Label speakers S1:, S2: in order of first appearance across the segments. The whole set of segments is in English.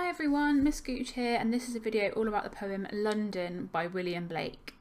S1: Hi everyone, Miss Gooch here, and this is a video all about the poem London by William Blake.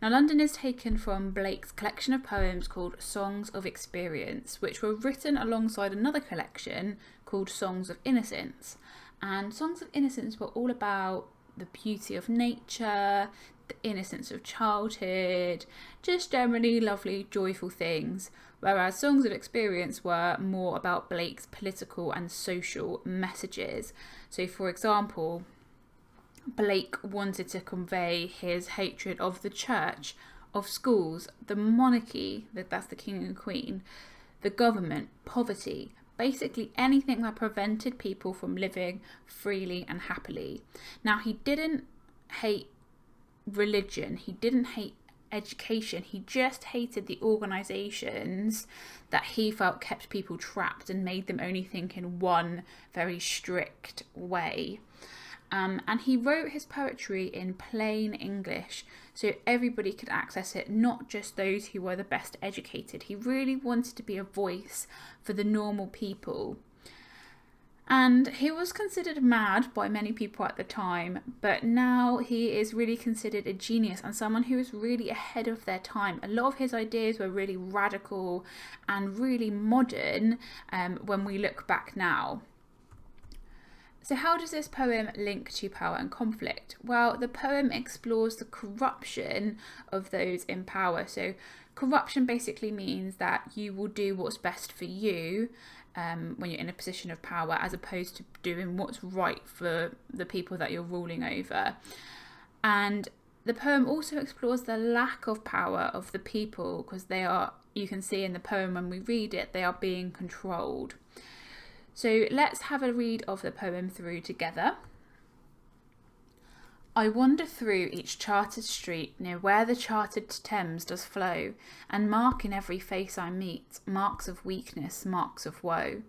S1: Now, London is taken from Blake's collection of poems called Songs of Experience, which were written alongside another collection called Songs of Innocence. And Songs of Innocence were all about the beauty of nature, the innocence of childhood, just generally lovely, joyful things, whereas Songs of Experience were more about Blake's political and social messages. So, for example, Blake wanted to convey his hatred of the church, of schools, the monarchy, that's the king and queen, the government, poverty, basically anything that prevented people from living freely and happily. Now, he didn't hate religion, he didn't hate education, he just hated the organisations that he felt kept people trapped and made them only think in one very strict way. And he wrote his poetry in plain English so everybody could access it, not just those who were the best educated. He really wanted to be a voice for the normal people. And he was considered mad by many people at the time, but now he is really considered a genius and someone who is really ahead of their time. A lot of his ideas were really radical and really modern when we look back now. So how does this poem link to power and conflict? Well, the poem explores the corruption of those in power. So corruption basically means that you will do what's best for you when you're in a position of power, as opposed to doing what's right for the people that you're ruling over. And the poem also explores the lack of power of the people, because you can see in the poem when we read it, they are being controlled. So let's have a read of the poem through together. I wander through each chartered street near where the chartered Thames does flow, and mark in every face I meet marks of weakness, marks of woe.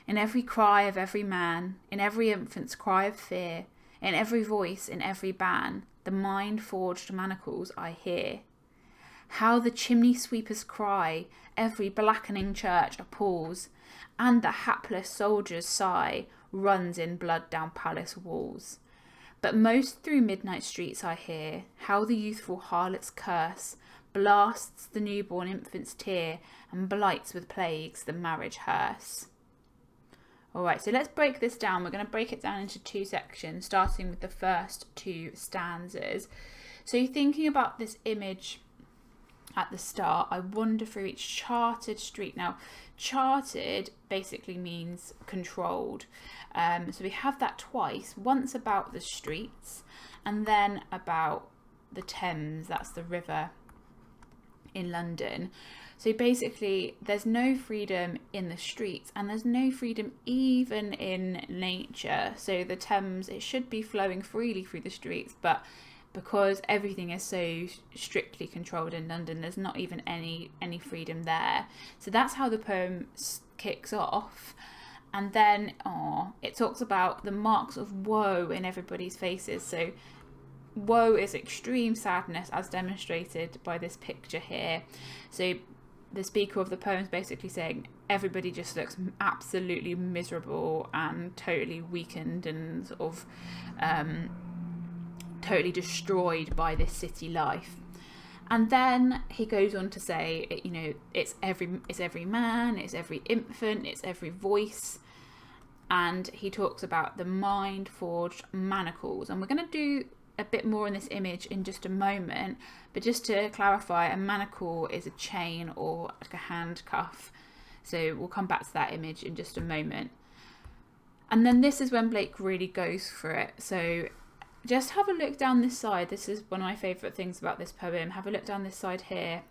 S1: In every cry of every man, in every infant's cry of fear, in every voice, in every ban, the mind-forged manacles I hear. How the chimney sweepers cry, every blackening church appalls, and the hapless soldier's sigh runs in blood down palace walls. But most through midnight streets I hear how the youthful harlot's curse blasts the newborn infant's tear and blights with plagues the marriage hearse. Alright, so let's break this down. We're going to break it down into two sections, starting with the first two stanzas. So you're thinking about this image at the start, I wander through each chartered street. Now, chartered basically means controlled. So we have that twice, once about the streets and then about the Thames, that's the river in London. So basically there's no freedom in the streets and there's no freedom even in nature. So the Thames, it should be flowing freely through the streets, but because everything is so strictly controlled in London, there's not even any freedom there. So that's how the poem kicks off. And then it talks about the marks of woe in everybody's faces. So woe is extreme sadness, as demonstrated by this picture here. So the speaker of the poem is basically saying everybody just looks absolutely miserable and totally weakened and sort of totally destroyed by this city life. And then he goes on to say, it's every man, it's every infant, it's every voice. And he talks about the mind forged manacles. And we're going to do a bit more in this image in just a moment, but just to clarify, a manacle is a chain or like a handcuff. So we'll come back to that image in just a moment. And then this is when Blake really goes for it. So just have a look down this side. This is one of my favourite things about this poem. Have a look down this side here.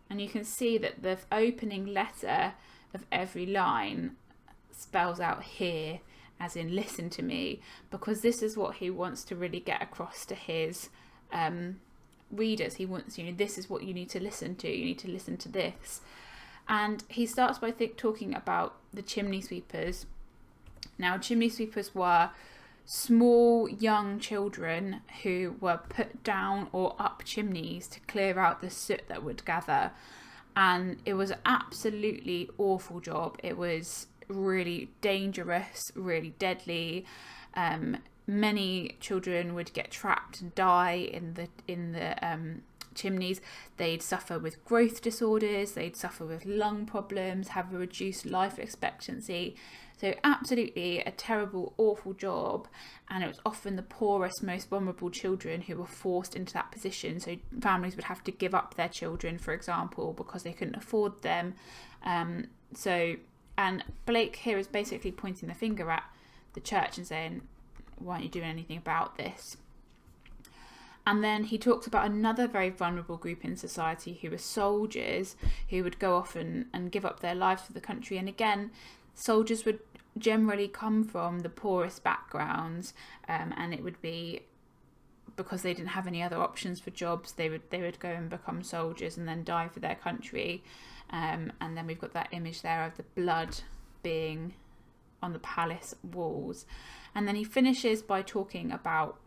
S1: And you can see that the opening letter of every line spells out here, as in listen to me, because this is what he wants to really get across to his readers. He wants, this is what you need to listen to. You need to listen to this. And he starts by talking about the chimney sweepers. Now, chimney sweepers were small young children who were put down or up chimneys to clear out the soot that would gather, and it was an absolutely awful job. It was really dangerous, really deadly. Many children would get trapped and die in the chimneys. They'd suffer with growth disorders, they'd suffer with lung problems, have a reduced life expectancy. So absolutely a terrible, awful job, and it was often the poorest, most vulnerable children who were forced into that position. So families would have to give up their children, for example, because they couldn't afford them. And Blake here is basically pointing the finger at the church and saying, why aren't you doing anything about this? And then he talks about another very vulnerable group in society who were soldiers, who would go off and give up their lives for the country. And again, soldiers would generally come from the poorest backgrounds, and it would be because they didn't have any other options for jobs. They would go and become soldiers and then die for their country. And then we've got that image there of the blood being on the palace walls. And then he finishes by talking about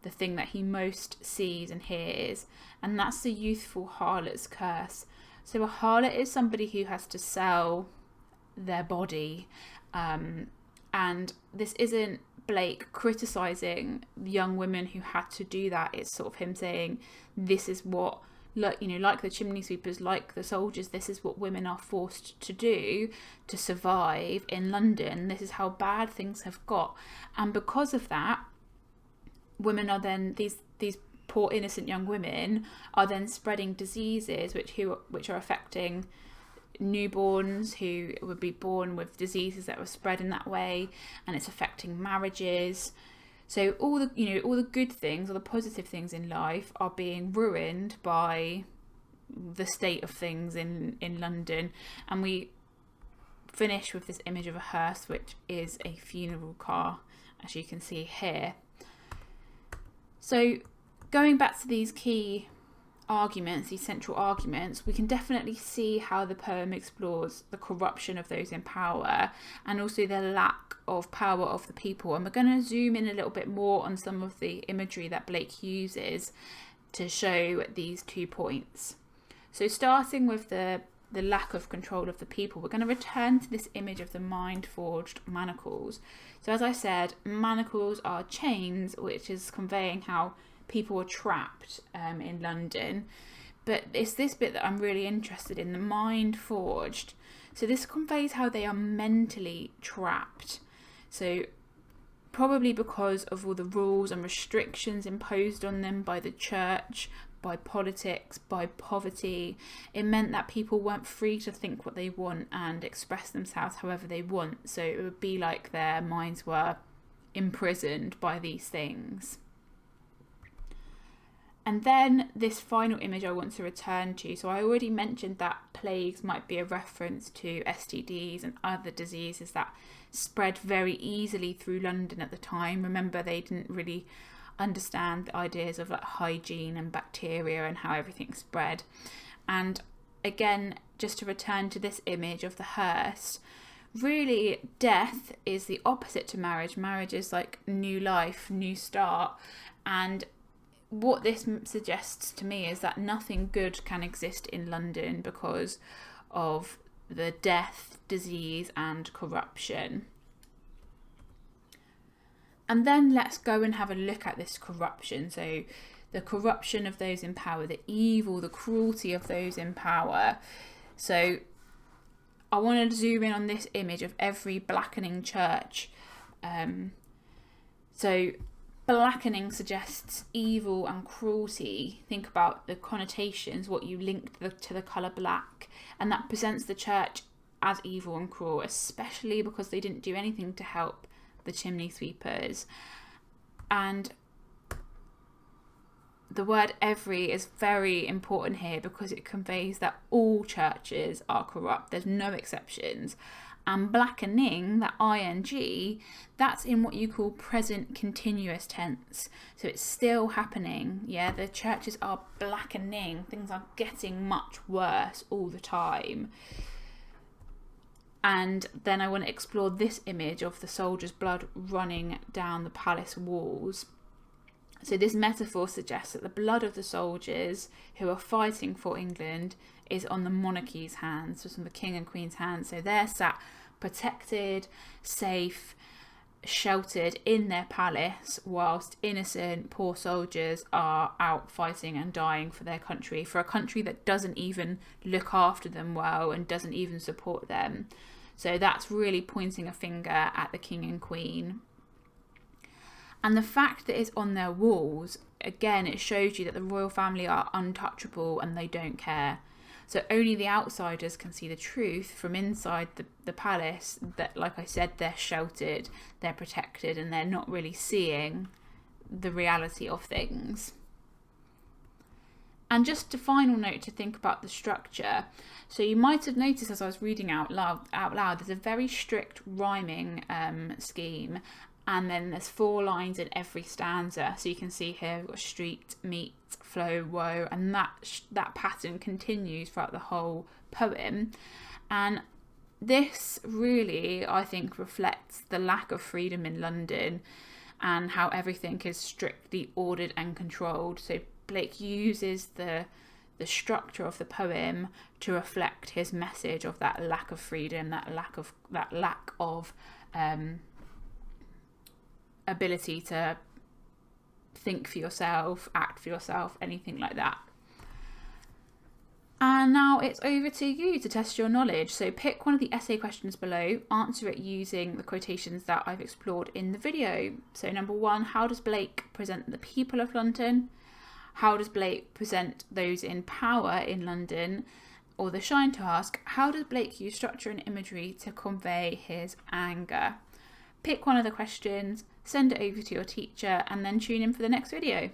S1: the thing that he most sees and hears, and that's the youthful harlot's curse. So a harlot is somebody who has to sell their body, and this isn't Blake criticising young women who had to do that. It's sort of him saying, this is what, like the chimney sweepers, like the soldiers, this is what women are forced to do to survive in London. This is how bad things have got. And because of that, women are then, these poor innocent young women are then spreading diseases which are affecting newborns who would be born with diseases that were spread in that way, and it's affecting marriages. So all the good things, all the positive things in life are being ruined by the state of things in London. And we finish with this image of a hearse, which is a funeral car, as you can see here. So going back to these key arguments, these central arguments, we can definitely see how the poem explores the corruption of those in power and also the lack of power of the people. And we're going to zoom in a little bit more on some of the imagery that Blake uses to show these 2 points. So starting with the lack of control of the people, we're going to return to this image of the mind-forged manacles. So as I said, manacles are chains, which is conveying how people are trapped in London. But it's this bit that I'm really interested in, the mind-forged. So this conveys how they are mentally trapped. So probably because of all the rules and restrictions imposed on them by the church, by politics, by poverty, it meant that people weren't free to think what they want and express themselves however they want. So it would be like their minds were imprisoned by these things. And then this final image I want to return to. So I already mentioned that plagues might be a reference to STDs and other diseases that spread very easily through London at the time. Remember, they didn't really understand the ideas of like hygiene and bacteria and how everything spread. And again, just to return to this image of the hearse, really death is the opposite to marriage. Marriage is like new life, new start. And what this suggests to me is that nothing good can exist in London because of the death, disease and corruption. And then let's go and have a look at this corruption. So the corruption of those in power, the evil, the cruelty of those in power. So I want to zoom in on this image of every blackening church. So blackening suggests evil and cruelty. Think about the connotations, what you link to the colour black, and that presents the church as evil and cruel, especially because they didn't do anything to help the chimney sweepers. And the word every is very important here because it conveys that all churches are corrupt. There's no exceptions. And blackening, that ing, that's in what you call present continuous tense. So it's still happening. Yeah, the churches are blackening. Things are getting much worse all the time. And then I want to explore this image of the soldiers' blood running down the palace walls. So this metaphor suggests that the blood of the soldiers who are fighting for England is on the monarchy's hands, so on the king and queen's hands. So they're sat protected, safe, sheltered in their palace, whilst innocent poor soldiers are out fighting and dying for their country, for a country that doesn't even look after them well and doesn't even support them. So that's really pointing a finger at the king and queen. And the fact that it's on their walls, again, it shows you that the royal family are untouchable and they don't care. So only the outsiders can see the truth from inside the palace, that, like I said, they're sheltered, they're protected, and they're not really seeing the reality of things. And just a final note to think about the structure. So you might have noticed as I was reading out loud, there's a very strict rhyming scheme. And then there's 4 lines in every stanza. So you can see here we've got street, meet, flow, woe, and that pattern continues throughout the whole poem. And this really, I think, reflects the lack of freedom in London and how everything is strictly ordered and controlled. So Blake uses the structure of the poem to reflect his message of that lack of freedom, that lack of ability to think for yourself, act for yourself, anything like that. And now it's over to you to test your knowledge. So pick one of the essay questions below, answer it using the quotations that I've explored in the video. So number 1, how does Blake present the people of London? How does Blake present those in power in London? Or the shine task, how does Blake use structure and imagery to convey his anger? Pick one of the questions, send it over to your teacher, and then tune in for the next video.